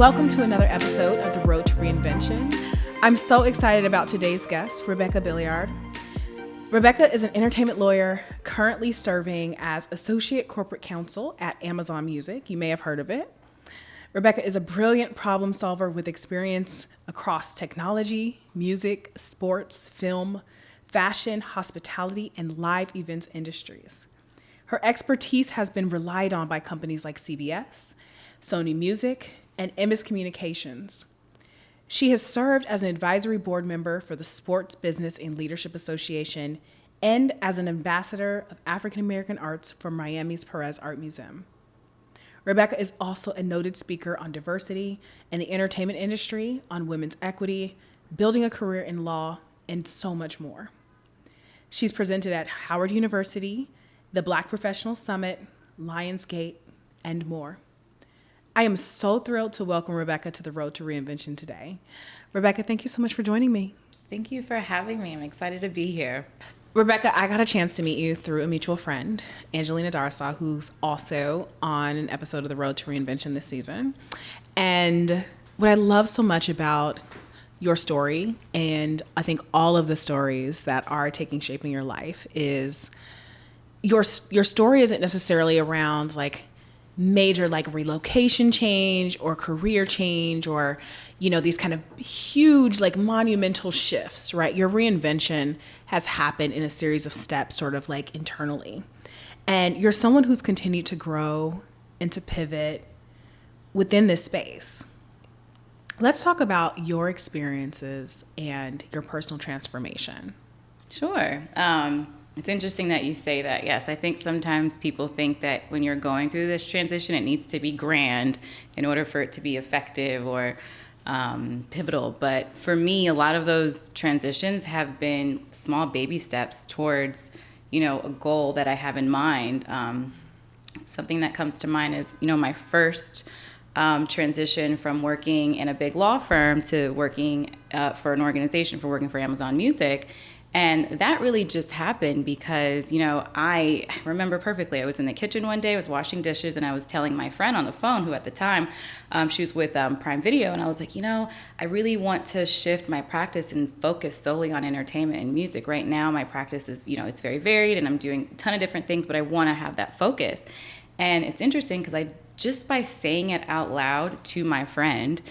Welcome to another episode of The Road to Reinvention. I'm so excited about today's guest, Rebecca Beliard. Rebecca is an entertainment lawyer currently serving as Associate Corporate Counsel at Amazon Music. You may have heard of it. Rebecca is a brilliant problem solver with experience across technology, music, sports, film, fashion, hospitality, and live events industries. Her expertise has been relied on by companies like CBS, Sony Music, and Emmis Communications. She has served as an advisory board member for the Sports Business and Leadership Association and as an ambassador of African American arts for Miami's Perez Art Museum. Rebecca is also a noted speaker on diversity in the entertainment industry, on women's equity, building a career in law, and so much more. She's presented at Howard University, the Black Professional Summit, Lionsgate, and more. I am so thrilled to welcome Rebecca to the Road to Reinvention today. Rebecca, thank you so much for joining me. Thank you for having me. I'm excited to be here. Rebecca, I got a chance to meet you through a mutual friend, Angelina Darsaw, who's also on an episode of the Road to Reinvention this season. And what I love so much about your story, and I think all of the stories that are taking shape in your life, is your story isn't necessarily around like major like relocation change or career change or, you know, these kind of huge like monumental shifts, right? Your reinvention has happened in a series of steps sort of like internally. And you're someone who's continued to grow and to pivot within this space. Let's talk about your experiences and your personal transformation. Sure. It's interesting that you say that. Yes, I think sometimes people think that when you're going through this transition, it needs to be grand in order for it to be effective or pivotal. But for me, a lot of those transitions have been small baby steps towards, you know, a goal that I have in mind. Something that comes to mind is, you know, my first transition from working in a big law firm to working for an organization, for working for Amazon Music. And that really just happened because, you know, I remember perfectly. I was in the kitchen one day, I was washing dishes, and I was telling my friend on the phone, who at the time, she was with Prime Video, and I was like, you know, I really want to shift my practice and focus solely on entertainment and music. Right now, my practice is, you know, it's very varied, and I'm doing a ton of different things, but I want to have that focus. And it's interesting because just by saying it out loud to my friend,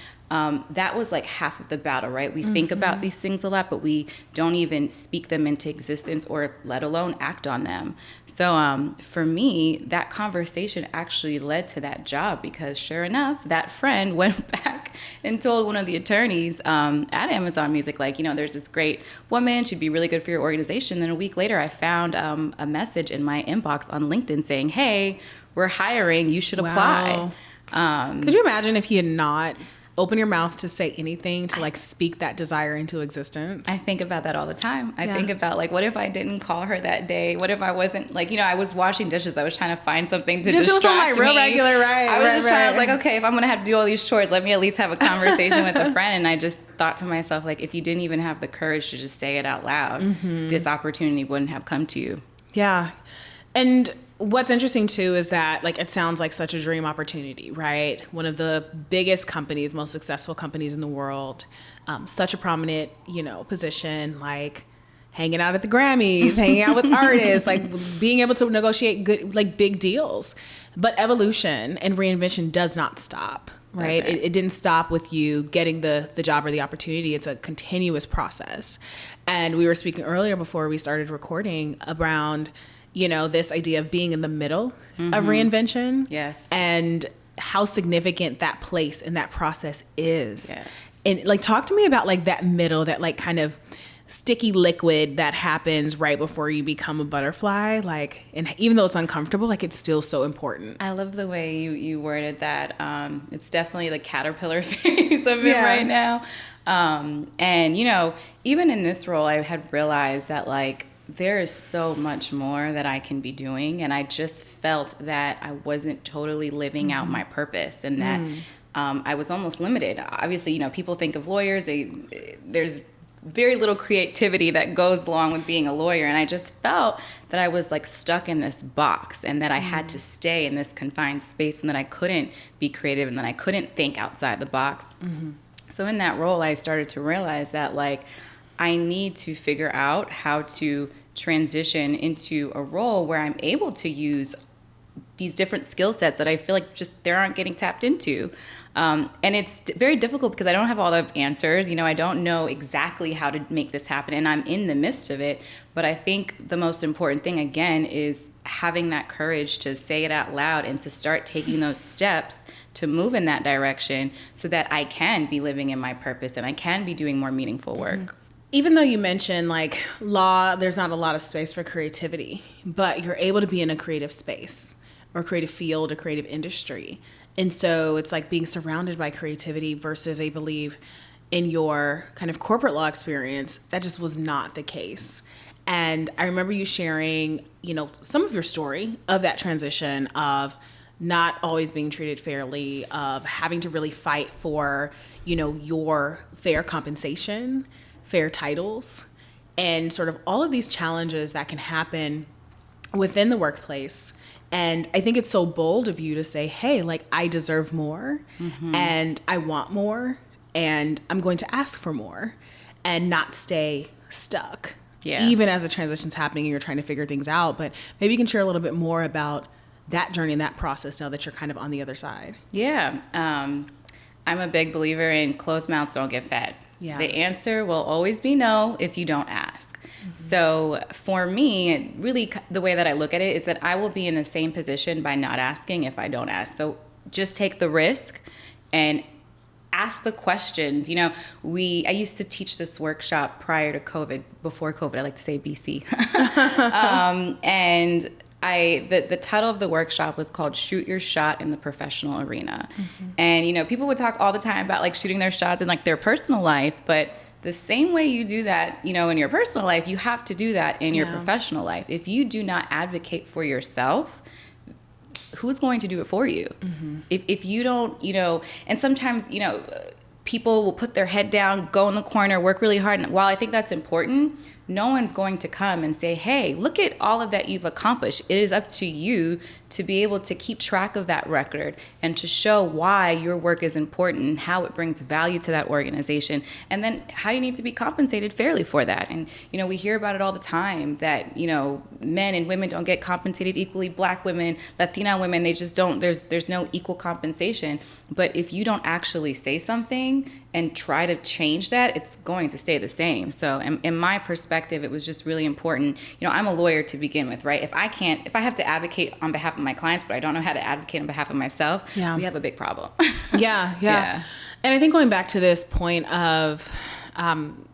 that was like half of the battle, right? We think about these things a lot, but we don't even speak them into existence or let alone act on them. So for me, that conversation actually led to that job because sure enough, that friend went back and told one of the attorneys at Amazon Music, like, you know, there's this great woman, she'd be really good for your organization. Then a week later, I found a message in my inbox on LinkedIn saying, hey, we're hiring, you should apply. Could you imagine if he had not open your mouth to say anything, to like speak that desire into existence? I think about that all the time. I think about like, what if I didn't call her that day? What if I wasn't like, you know, I was washing dishes. I was trying to find something to just distract doing something like real regular, right? I was right, just trying. I was like, okay, if I'm going to have to do all these chores, let me at least have a conversation with a friend. And I just thought to myself, like, if you didn't even have the courage to just say it out loud, this opportunity wouldn't have come to you. Yeah. And what's interesting too is that like it sounds like such a dream opportunity, right? One of the biggest companies, most successful companies in the world, such a prominent, you know, position, like hanging out at the Grammys, hanging out with artists, like being able to negotiate good, like big deals. But evolution and reinvention does not stop, right? It didn't stop with you getting the job or the opportunity. It's a continuous process. And we were speaking earlier before we started recording around, you know, this idea of being in the middle of reinvention. Yes. And how significant that place in that process is. Yes. And like, talk to me about like that middle, that like kind of sticky liquid that happens right before you become a butterfly. Like, and even though it's uncomfortable, like it's still so important. I love the way you worded that. It's definitely the caterpillar phase of it right now. And, you know, even in this role, I had realized that like, there is so much more that I can be doing. And I just felt that I wasn't totally living out my purpose and that I was almost limited. Obviously, you know, people think of lawyers, there's very little creativity that goes along with being a lawyer. And I just felt that I was like stuck in this box and that I had to stay in this confined space and that I couldn't be creative and that I couldn't think outside the box. So in that role, I started to realize that like I need to figure out how to transition into a role where I'm able to use these different skill sets that I feel like just they aren't getting tapped into. And it's very difficult because I don't have all the answers. You know, I don't know exactly how to make this happen, and I'm in the midst of it. But I think the most important thing, again, is having that courage to say it out loud and to start taking those steps to move in that direction so that I can be living in my purpose and I can be doing more meaningful work. Even though you mentioned like law, there's not a lot of space for creativity, but you're able to be in a creative space or creative field or creative industry. And so it's like being surrounded by creativity versus I believe in your kind of corporate law experience, that just was not the case. And I remember you sharing, you know, some of your story of that transition of not always being treated fairly, of having to really fight for, you know, your fair compensation, fair titles, and sort of all of these challenges that can happen within the workplace. And I think it's so bold of you to say, hey, like I deserve more and I want more and I'm going to ask for more and not stay stuck. Yeah. Even as the transition's happening and you're trying to figure things out. But maybe you can share a little bit more about that journey and that process now that you're kind of on the other side. Yeah. I'm a big believer in closed mouths don't get fed. Yeah. The answer will always be no if you don't ask. So for me, really the way that I look at it is that I will be in the same position by not asking if I don't ask. So just take the risk and ask the questions. You know, I used to teach this workshop prior to COVID, before COVID, I like to say BC. And the title of the workshop was called Shoot Your Shot in the Professional Arena. And, you know, people would talk all the time about like shooting their shots in like their personal life, but the same way you do that, you know, in your personal life, you have to do that in your professional life. If you do not advocate for yourself, who's going to do it for you? If you don't, you know, and sometimes, you know, people will put their head down, go in the corner, work really hard. And while I think that's important, no one's going to come and say, hey, look at all of that you've accomplished. It is up to you to be able to keep track of that record and to show why your work is important and how it brings value to that organization, and then how you need to be compensated fairly for that. And, you know, we hear about it all the time that, you know, men and women don't get compensated equally. Black women, Latina women, they just don't, there's no equal compensation. But if you don't actually say something and try to change that, it's going to stay the same. So in my perspective, it was just really important. You know, I'm a lawyer to begin with, right? If I have to advocate on behalf of my clients, but I don't know how to advocate on behalf of myself, we have a big problem. Yeah. And I think going back to this point of,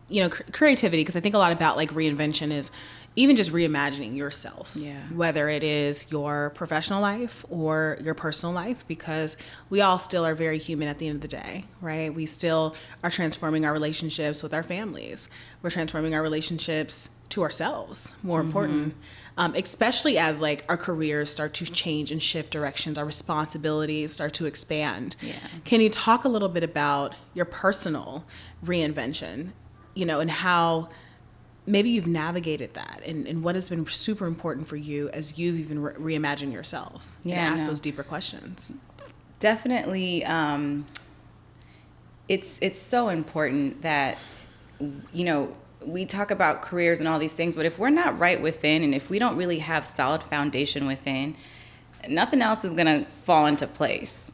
you know, creativity, because I think a lot about like reinvention is even just reimagining yourself, whether it is your professional life or your personal life, because we all still are very human at the end of the day, right? We still are transforming our relationships with our families. We're transforming our relationships to ourselves, more important, especially as like our careers start to change and shift directions, our responsibilities start to expand. Can you talk a little bit about your personal reinvention, you know, and how maybe you've navigated that and what has been super important for you as you've even reimagined yourself and asked those deeper questions? Definitely. It's so important that, you know, we talk about careers and all these things, but if we're not right within and if we don't really have solid foundation within, nothing else is going to fall into place.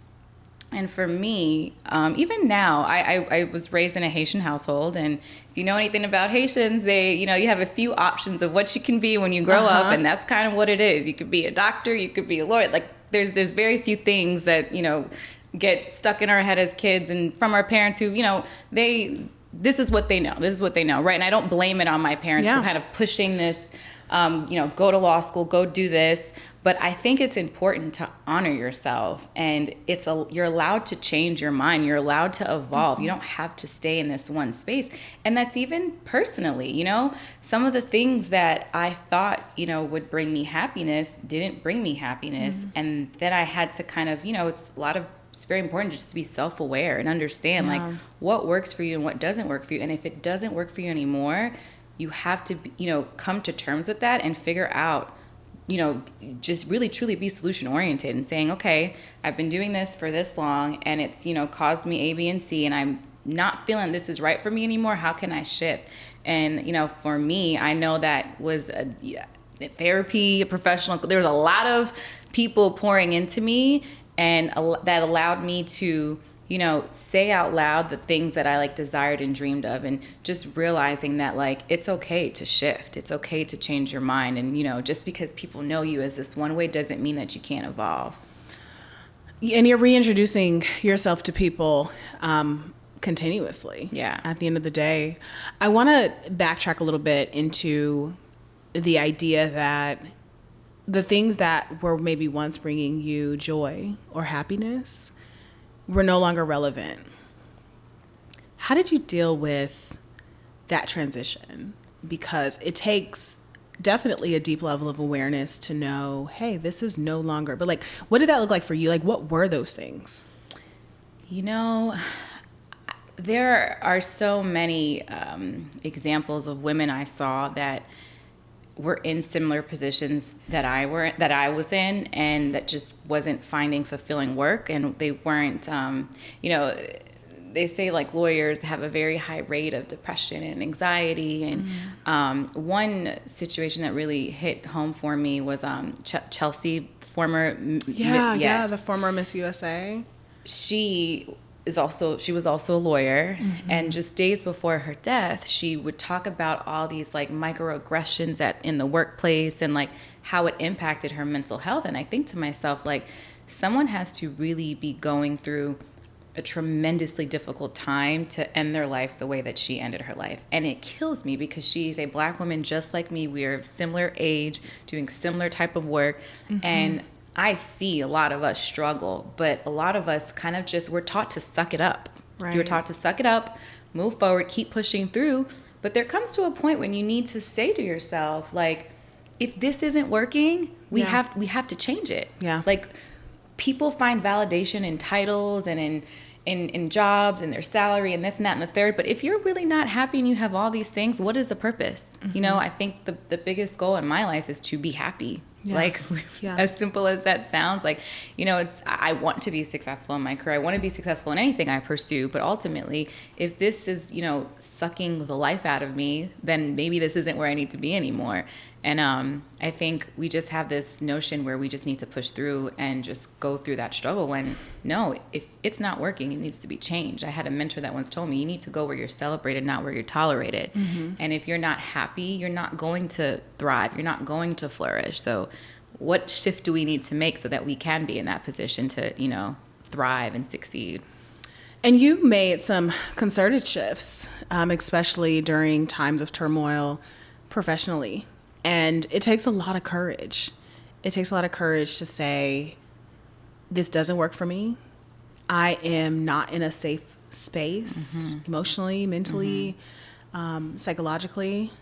And for me, even now, I was raised in a Haitian household, and if you know anything about Haitians, you have a few options of what you can be when you grow up, and that's kind of what it is. You could be a doctor, you could be a lawyer. Like there's very few things that, you know, get stuck in our head as kids and from our parents who, you know, this is what they know. This is what they know, right? And I don't blame it on my parents for kind of pushing this, you know, go to law school, go do this. But I think it's important to honor yourself, and you're allowed to change your mind. You're allowed to evolve. You don't have to stay in this one space. And that's even personally, you know, some of the things that I thought, you know, would bring me happiness didn't bring me happiness. And then I had to kind of, you know, it's a lot of it's very important just to be self-aware and understand like what works for you and what doesn't work for you. And if it doesn't work for you anymore, you have to, come to terms with that and figure out, just really truly be solution oriented and saying, okay, I've been doing this for this long and it's, caused me A, B, and C, and I'm not feeling this is right for me anymore. How can I shift? And, for me, I know that was therapy, a professional. There was a lot of people pouring into me, and that allowed me to, say out loud the things that I like desired and dreamed of, and just realizing that like it's okay to shift. It's okay to change your mind. And, just because people know you as this one way doesn't mean that you can't evolve. And you're reintroducing yourself to people continuously. Yeah. At the end of the day, I want to backtrack a little bit into the idea that the things that were maybe once bringing you joy or happiness were no longer relevant. How did you deal with that transition? Because it takes definitely a deep level of awareness to know, hey, this is no longer, but like, what did that look like for you? Like, what were those things? There are so many examples of women I saw that were in similar positions that I was in, and that just wasn't finding fulfilling work, and they weren't, they say like lawyers have a very high rate of depression and anxiety, and one situation that really hit home for me was Chelsea, former the former Miss USA. She was also a lawyer, and just days before her death, she would talk about all these like microaggressions in the workplace and like how it impacted her mental health. And I think to myself, like, someone has to really be going through a tremendously difficult time to end their life the way that she ended her life. And it kills me because she's a Black woman just like me. We're similar age, doing similar type of work, and I see a lot of us struggle, but a lot of us kind of we're taught to suck it up. Right. You're taught to suck it up, move forward, keep pushing through. But there comes to a point when you need to say to yourself, like, if this isn't working, we have to change it. Yeah. Like, people find validation in titles and in jobs and their salary and this and that and the third. But if you're really not happy and you have all these things, what is the purpose? I think the biggest goal in my life is to be happy. Yeah. Like, as simple as that sounds, like, I want to be successful in my career. I want to be successful in anything I pursue. But ultimately, if this is, sucking the life out of me, then maybe this isn't where I need to be anymore. And I think we just have this notion where we just need to push through and just go through that struggle when, no, if it's not working, it needs to be changed. I had a mentor that once told me, you need to go where you're celebrated, not where you're tolerated. And if you're not happy, you're not going to thrive. You're not going to flourish. So what shift do we need to make so that we can be in that position to, thrive and succeed? And you made some concerted shifts, especially during times of turmoil professionally. And it takes a lot of courage. It takes a lot of courage to say, this doesn't work for me. I am not in a safe space, emotionally, mentally, psychologically,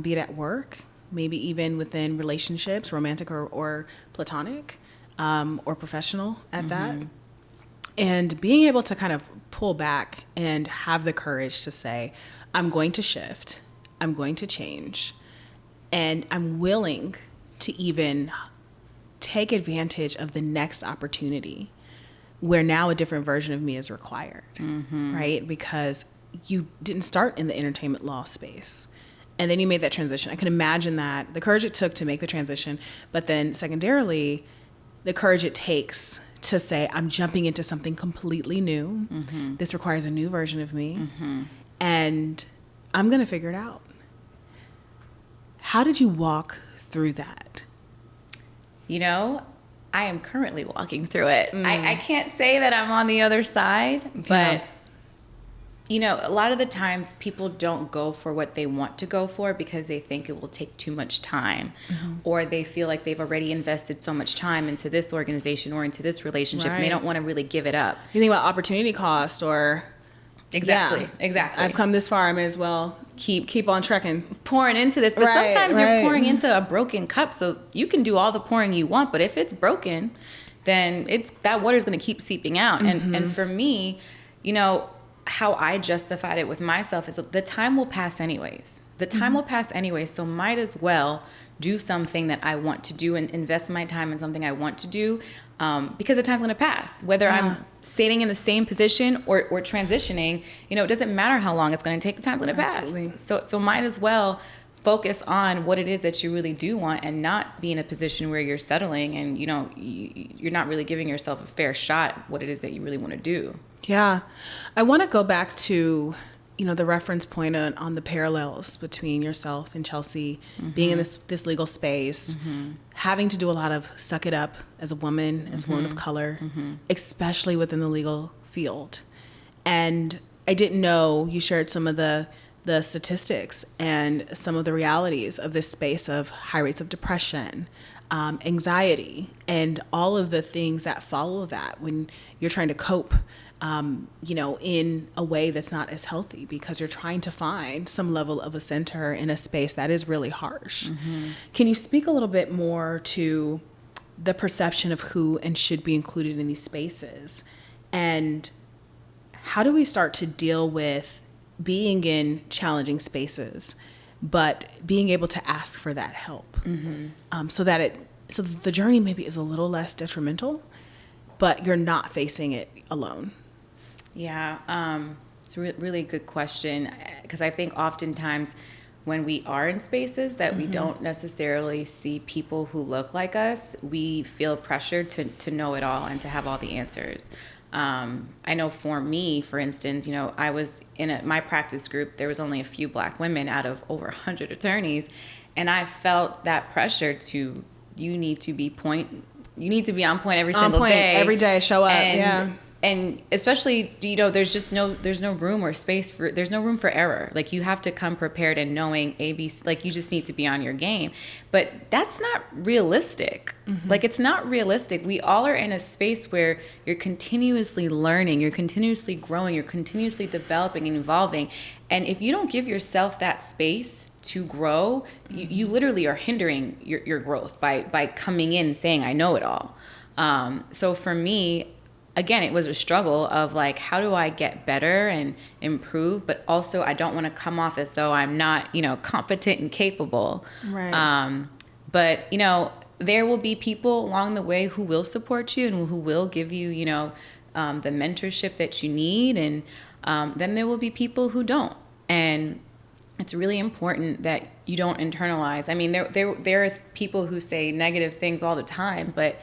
be it at work, maybe even within relationships, romantic or platonic, or professional at that. And being able to kind of pull back and have the courage to say, I'm going to shift, I'm going to change, and I'm willing to even take advantage of the next opportunity where now a different version of me is required, right? Because you didn't start in the entertainment law space. And then you made that transition. I can imagine that, the courage it took to make the transition, but then secondarily, the courage it takes to say, I'm jumping into something completely new. This requires a new version of me. And I'm going to figure it out. How did you walk through that? I am currently walking through it. I can't say that I'm on the other side, but a lot of the times people don't go for what they want to go for because they think it will take too much time, or they feel like they've already invested so much time into this organization or into this relationship, and they don't want to really give it up. You think about opportunity cost or... Exactly. I've come this far, I may as well keep on trekking. Pouring into this. But sometimes you're pouring into a broken cup, so you can do all the pouring you want, but if it's broken, then that water is going to keep seeping out. And for me, you know, how I justified it with myself is that the time will pass anyways. The time will pass anyways, so might as well do something that I want to do and invest my time in something I want to do, because the time's going to pass. Whether I'm sitting in the same position or transitioning, you know, it doesn't matter how long it's going to take. The time's going to pass. So might as well focus on what it is that you really do want, and not be in a position where you're settling and, you know, you're not really giving yourself a fair shot at what it is that you really want to do. Yeah. I want to go back to, you know, the reference point on the parallels between yourself and Chelsea, being in this legal space, having to do a lot of suck it up as a woman, as a woman of color, especially within the legal field. And I didn't know you shared some of the statistics and some of the realities of this space of high rates of depression, anxiety, and all of the things that follow that when you're trying to cope, you know, in a way that's not as healthy, because you're trying to find some level of a center in a space that is really harsh. Can you speak a little bit more to the perception of who and should be included in these spaces? And how do we start to deal with being in challenging spaces, but being able to ask for that help, so that the journey maybe is a little less detrimental, but you're not facing it alone? Yeah, it's a really good question, because I think oftentimes when we are in spaces that we don't necessarily see people who look like us, we feel pressured to know it all and to have all the answers. I know for me, for instance, you know, I was in my practice group, there was only a few Black women out of over 100 attorneys. And I felt that pressure to, you need to be on point every single day. Every day, show up. And especially, you know, there's no room or space there's no room for error. Like, you have to come prepared and knowing ABC, like, you just need to be on your game. But that's not realistic. Like, it's not realistic. We all are in a space where you're continuously learning, you're continuously growing, you're continuously developing and evolving. And if you don't give yourself that space to grow, you literally are hindering your growth by coming in and saying, I know it all. So for me, again, it was a struggle of like, how do I get better and improve? But also, I don't want to come off as though I'm not, you know, competent and capable. Right. But, you know, there will be people along the way who will support you and who will give you, you know, the mentorship that you need. And then there will be people who don't. And it's really important that you don't internalize. I mean, there are people who say negative things all the time, but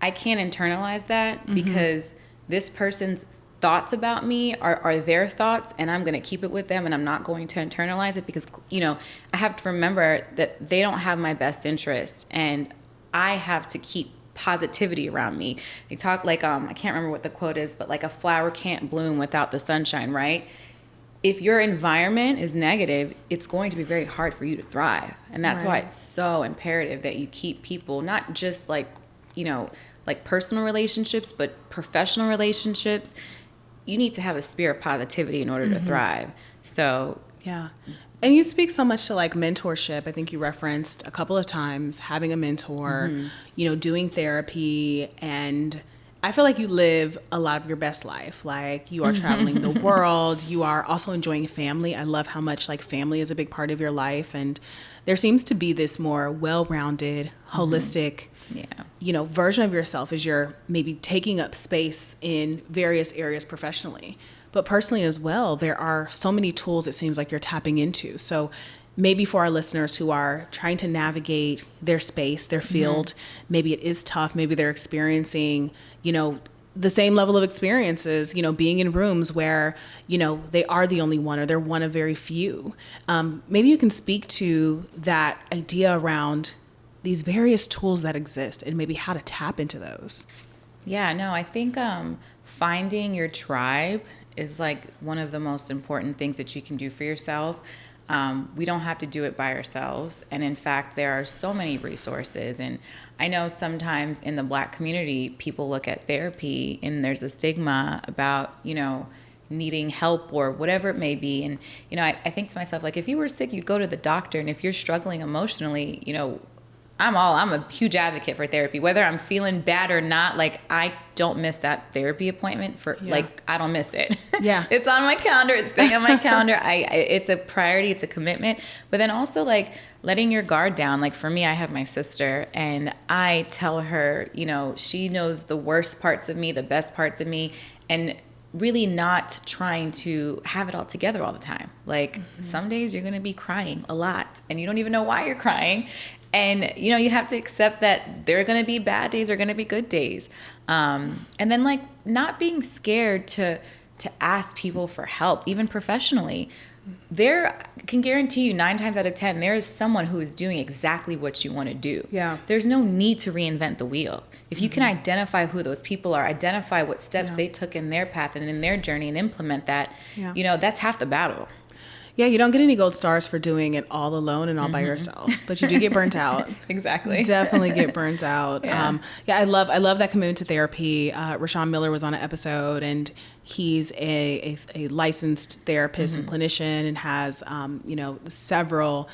I can't internalize that, because this person's thoughts about me are their thoughts, and I'm going to keep it with them, and I'm not going to internalize it, because, you know, I have to remember that they don't have my best interest, and I have to keep positivity around me. They talk like, I can't remember what the quote is, but like, a flower can't bloom without the sunshine, right? If your environment is negative, it's going to be very hard for you to thrive. And that's why it's so imperative that you keep people, not just like, you know, like personal relationships, but professional relationships. You need to have a spirit of positivity in order to thrive. So, yeah. And you speak so much to like mentorship. I think you referenced a couple of times having a mentor, you know, doing therapy. And I feel like you live a lot of your best life. Like, you are traveling the world. You are also enjoying family. I love how much like family is a big part of your life. And there seems to be this more well-rounded, holistic, you know, version of yourself as you're maybe taking up space in various areas professionally. But personally as well, there are so many tools it seems like you're tapping into. So maybe for our listeners who are trying to navigate their space, their field, maybe it is tough. Maybe they're experiencing, you know, the same level of experiences, you know, being in rooms where, you know, they are the only one or they're one of very few. Maybe you can speak to that idea around these various tools that exist and maybe how to tap into those. Yeah, no, I think finding your tribe is like one of the most important things that you can do for yourself. We don't have to do it by ourselves. And in fact, there are so many resources. And I know sometimes in the Black community, people look at therapy and there's a stigma about, you know, needing help or whatever it may be. And, you know, I think to myself, like, if you were sick, you'd go to the doctor. And if you're struggling emotionally, you know, I'm a huge advocate for therapy, whether I'm feeling bad or not. Like, I don't miss that therapy appointment like, I don't miss it. Yeah. It's on my calendar. It's staying on my calendar. It's a priority. It's a commitment. But then also, like, letting your guard down. Like, for me, I have my sister, and I tell her, you know, she knows the worst parts of me, the best parts of me, and really not trying to have it all together all the time. Like, some days you're going to be crying a lot and you don't even know why you're crying. And, you know, you have to accept that there are going to be bad days, there are going to be good days. And then, like, not being scared to ask people for help, even professionally. There can guarantee you 9 times out of 10, there is someone who is doing exactly what you want to do. Yeah. There's no need to reinvent the wheel. If you can identify who those people are, identify what steps they took in their path and in their journey and implement that, you know, that's half the battle. Yeah, you don't get any gold stars for doing it all alone and all by yourself, but you do get burnt out. Exactly. Definitely get burnt out. I love that commitment to therapy. Rashawn Miller was on an episode, and he's a licensed therapist and clinician, and has you know, several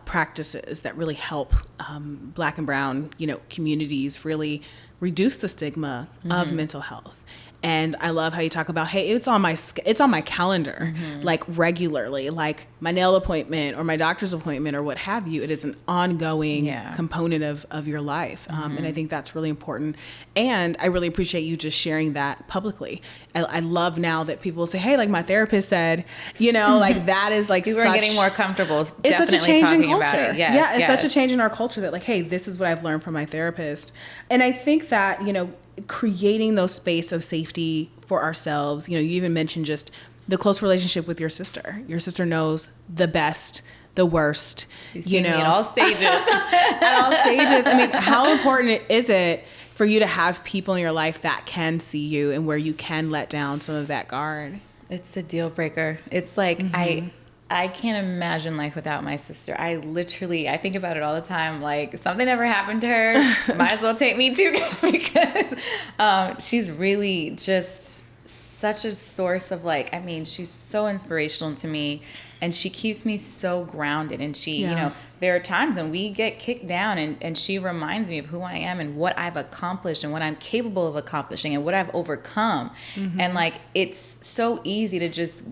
practices that really help Black and brown, you know, communities really reduce the stigma of mental health. And I love how you talk about, hey, it's on my calendar, like, regularly, like my nail appointment or my doctor's appointment or what have you. It is an ongoing component of your life. And I think that's really important. And I really appreciate you just sharing that publicly. I love now that people say, hey, like, my therapist said, you know, like, that is like, people are getting more comfortable. It's such a change in culture. About it. Yes, it's such a change in our culture that, like, hey, this is what I've learned from my therapist. And I think that, you know, creating those space of safety for ourselves, you know, you even mentioned just the close relationship with your sister. Your sister knows the best, the worst, She's you know, at all stages. At all stages. I mean, how important is it for you to have people in your life that can see you and where you can let down some of that guard? It's a deal breaker. It's like, I can't imagine life without my sister. I think about it all the time. Like, something ever happened to her, might as well take me too, because she's really just such a source of, like, I mean, she's so inspirational to me, and she keeps me so grounded. And she, you know, there are times when we get kicked down, and she reminds me of who I am and what I've accomplished and what I'm capable of accomplishing and what I've overcome. And, like, it's so easy to just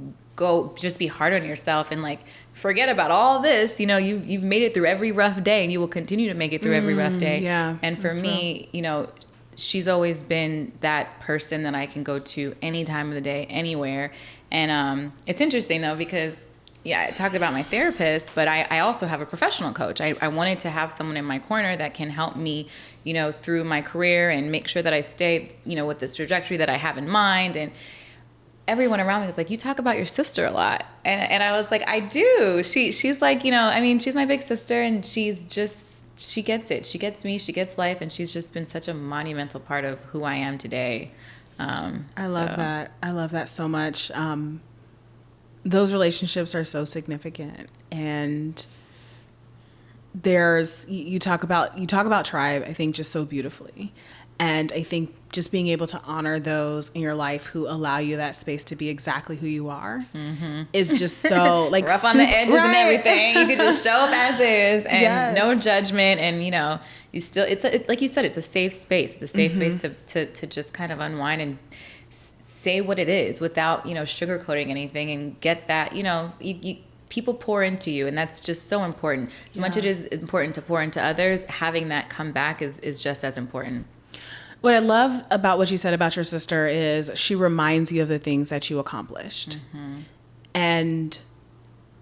be hard on yourself and, like, forget about all this. You know, you've made it through every rough day, and you will continue to make it through every rough day. Yeah, and for me, you know, she's always been that person that I can go to any time of the day, anywhere. And it's interesting though, because I talked about my therapist, but I also have a professional coach. I wanted to have someone in my corner that can help me, you know, through my career and make sure that I stay, you know, with this trajectory that I have in mind. And everyone around me was like, you talk about your sister a lot. And I was like, I do. She's like, you know, I mean, she's my big sister, and she gets it. She gets me, she gets life. And she's just been such a monumental part of who I am today. I love that. I love that so much. Those relationships are so significant. And you talk about tribe, I think, just so beautifully. And I think just being able to honor those in your life who allow you that space to be exactly who you are is just so, like, rough on the edges and everything. You could just show up as is, and no judgment. And, you know, you still, it's like you said, it's a safe space. It's a safe space to just kind of unwind and say what it is without, you know, sugarcoating anything, and get that, you know, people pour into you, and that's just so important. As much as it is important to pour into others, having that come back is just as important. What I love about what you said about your sister is she reminds you of the things that you accomplished. And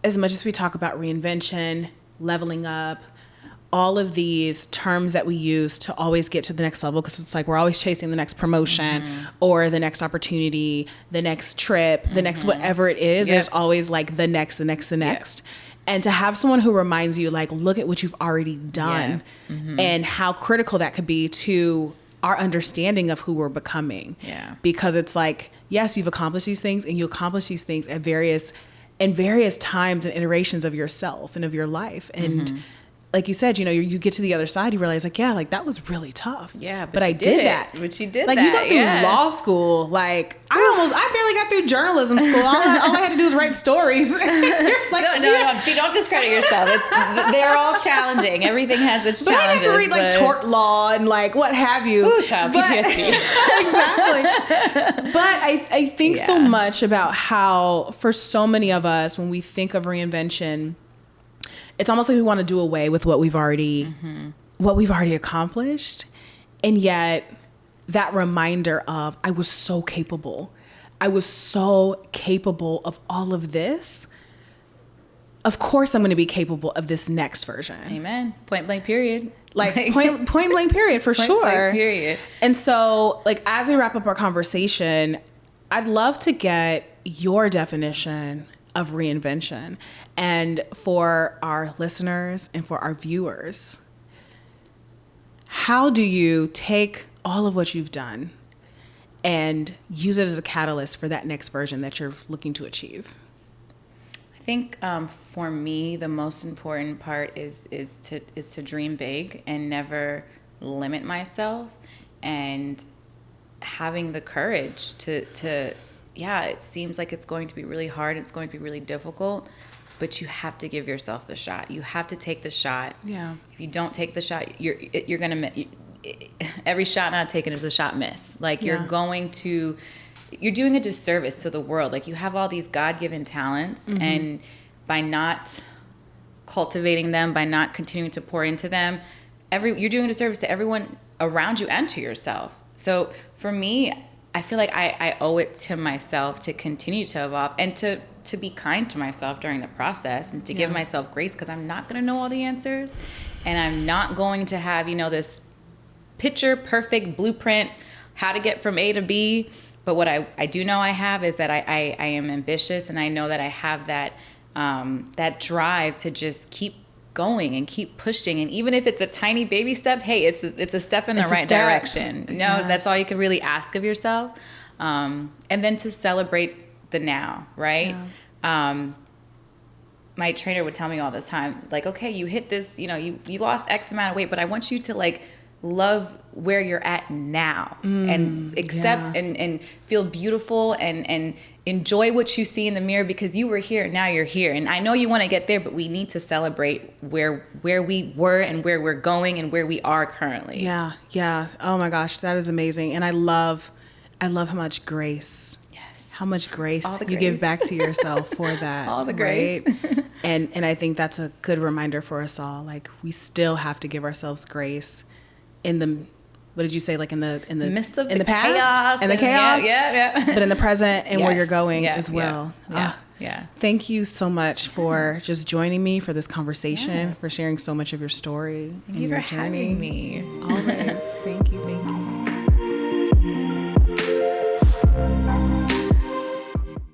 as much as we talk about reinvention, leveling up, all of these terms that we use to always get to the next level, because it's like we're always chasing the next promotion or the next opportunity, the next trip, the next whatever it is. There's always, like, the next. And to have someone who reminds you, like, look at what you've already done and how critical that could be to our understanding of who we're becoming. Because it's like, yes, you've accomplished these things, and you accomplish these things at various times and iterations of yourself and of your life. And like you said, you get to the other side, you realize like, yeah, like that was really tough. Yeah, but I did that. But you did like that. You got through law school. Like I barely got through journalism school. All I had to do was write stories. Like, no, don't discredit yourself. They're all challenging. Everything has its challenges. I have to read like tort law and like what have you. Ooh, child PTSD. Exactly. But I think so much about how for so many of us, when we think of reinvention, it's almost like we want to do away with what we've already accomplished. And yet that reminder of, I was so capable of all of this. Of course I'm going to be capable of this next version. Amen. Point blank period. Like point blank period for sure. Blank period. And so like, as we wrap up our conversation, I'd love to get your definition of reinvention. And for our listeners and for our viewers, how do you take all of what you've done and use it as a catalyst for that next version that you're looking to achieve? I think for me, the most important part is to dream big and never limit myself, and having the courage to it seems like it's going to be really hard. It's going to be really difficult, but you have to give yourself the shot. You have to take the shot. Yeah. If you don't take the shot, you're going to miss. Every shot not taken is a shot miss. Like you're doing a disservice to the world. Like you have all these God-given talents, and by not cultivating them, by not continuing to pour into them, you're doing a disservice to everyone around you and to yourself. So for me, I feel like I owe it to myself to continue to evolve and to be kind to myself during the process, and to give myself grace, because I'm not going to know all the answers, and I'm not going to have, this picture perfect blueprint, how to get from A to B. But what I do know I have is that I am ambitious, and I know that I have that drive to just keep going and keep pushing. And even if it's a tiny baby step, hey, it's a step in the right direction. That's all you can really ask of yourself. And then to celebrate the now, right? Yeah. My trainer would tell me all the time, like, okay, you hit this, you lost X amount of weight, but I want you to like love where you're at now, and accept and feel beautiful and enjoy what you see in the mirror, because you were here, now you're here. And I know you want to get there, but we need to celebrate where we were and where we're going and where we are currently. Yeah. Yeah. Oh my gosh, that is amazing. And I love how much grace, how much grace you give back to yourself for that. All the grace. Right? And I think that's a good reminder for us all. Like, we still have to give ourselves grace in the, what did you say? Like in the midst of in the past chaos and the chaos, yeah. But in the present and where you're going as well. Yeah. Thank you so much for just joining me for this conversation, for sharing so much of your story and your journey. Thank you for having me. Always. Thank you.